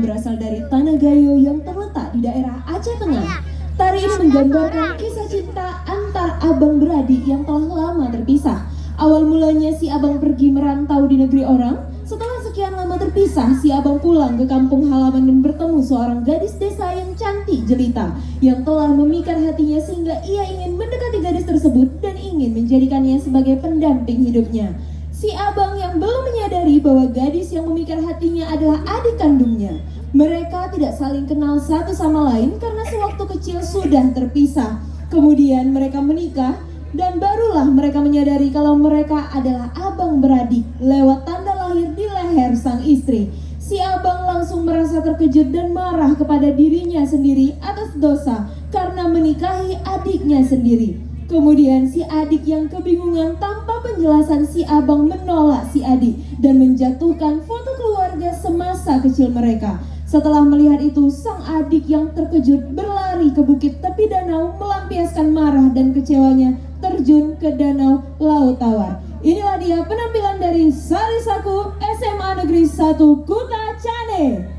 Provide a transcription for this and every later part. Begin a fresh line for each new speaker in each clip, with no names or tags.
berasal dari Tanah Gayo yang terletak di daerah Aceh Tengah. Tari ini menggambarkan kisah cinta antar abang beradik yang telah lama terpisah. Awal mulanya si abang pergi merantau di negeri orang. Setelah sekian lama terpisah, si abang pulang ke kampung halaman dan bertemu seorang gadis desa yang cantik jelita yang telah memikat hatinya sehingga ia ingin mendekati gadis tersebut dan ingin menjadikannya sebagai pendamping hidupnya. Si abang yang belum menyadari bahwa gadis yang memikat hatinya adalah adik kandungnya. Mereka tidak saling kenal satu sama lain karena sewaktu kecil sudah terpisah. Kemudian mereka menikah dan barulah mereka menyadari kalau mereka adalah abang beradik lewat tanda lahir di leher sang istri. Si abang langsung merasa terkejut dan marah kepada dirinya sendiri atas dosa karena menikahi adiknya sendiri. Kemudian si adik yang kebingungan tanpa penjelasan si abang menolak si adik dan menjatuhkan foto keluarga semasa kecil mereka. Setelah melihat itu, sang adik yang terkejut berlari ke bukit tepi danau melampiaskan marah dan kecewanya terjun ke danau Laut Tawar. Inilah dia penampilan dari Sarisaku SMA Negeri 1 Kuta Cane.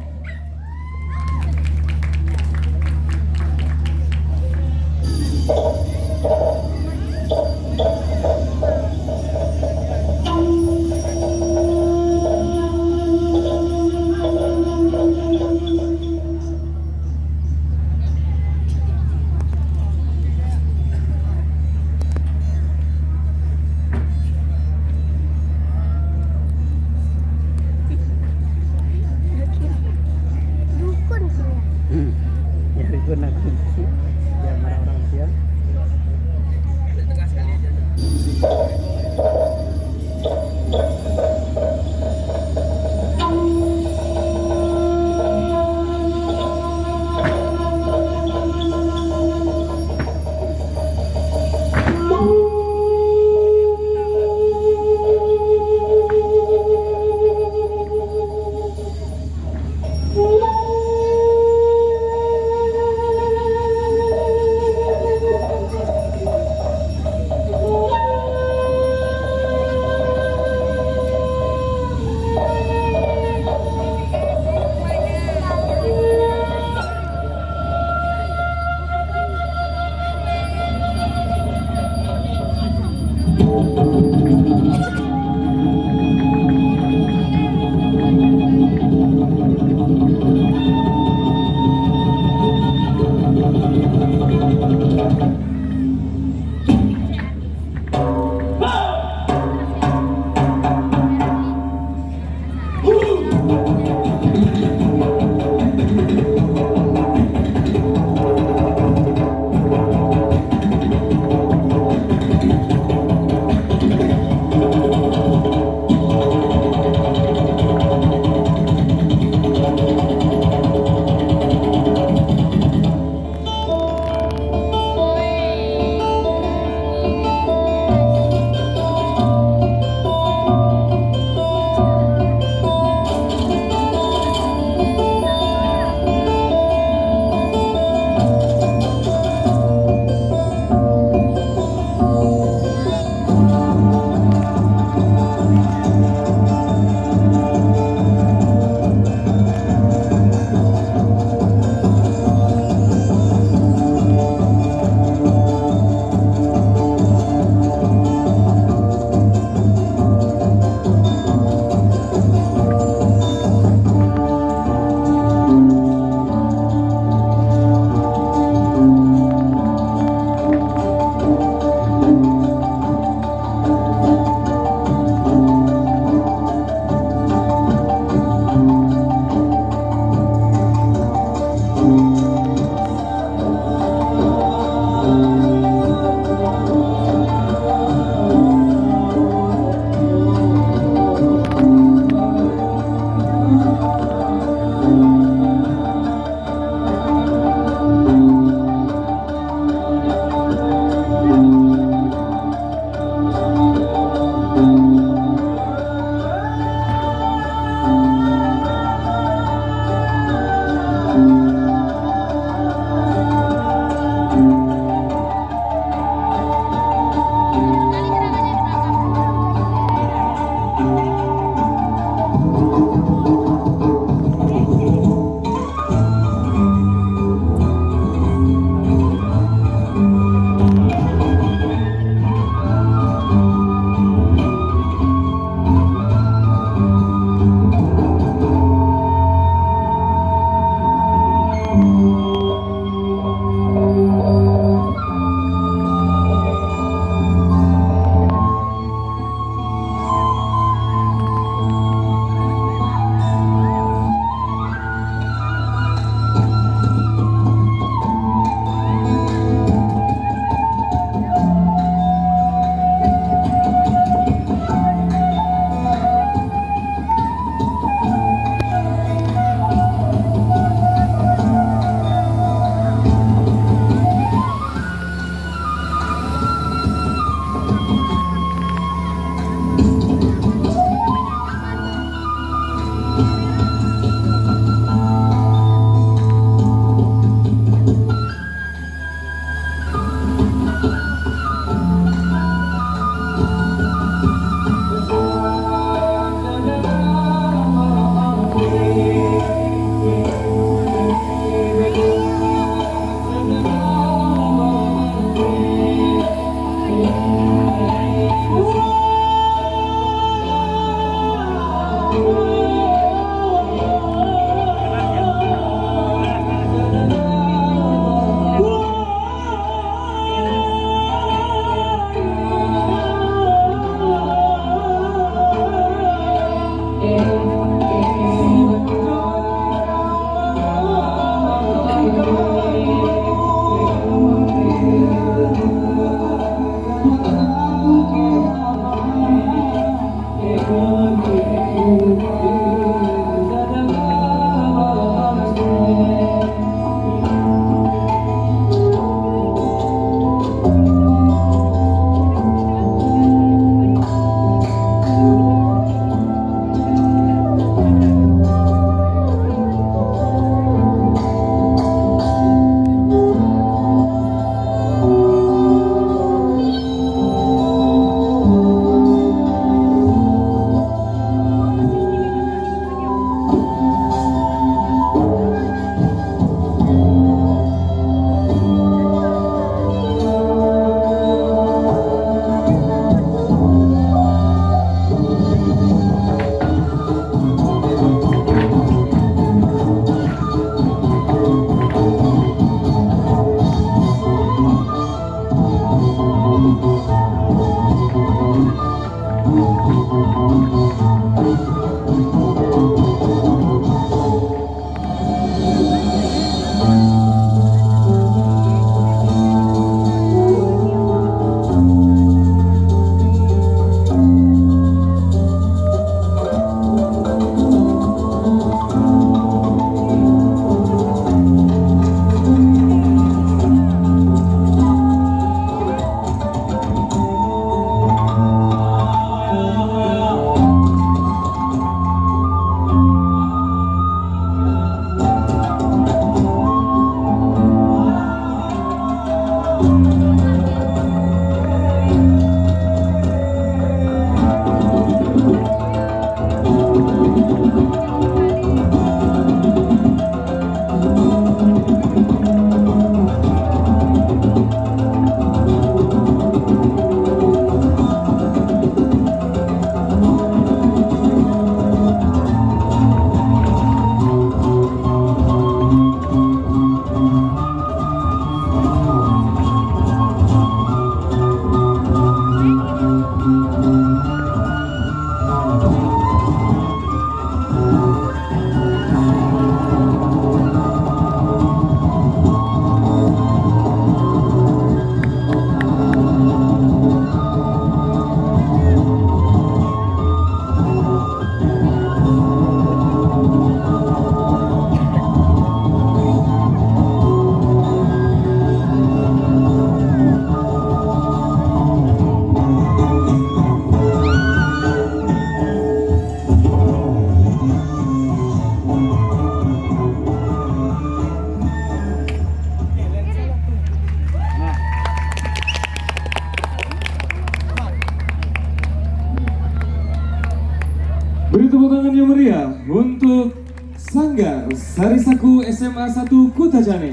Sanggar Sarisaku SMA 1 Kutajane.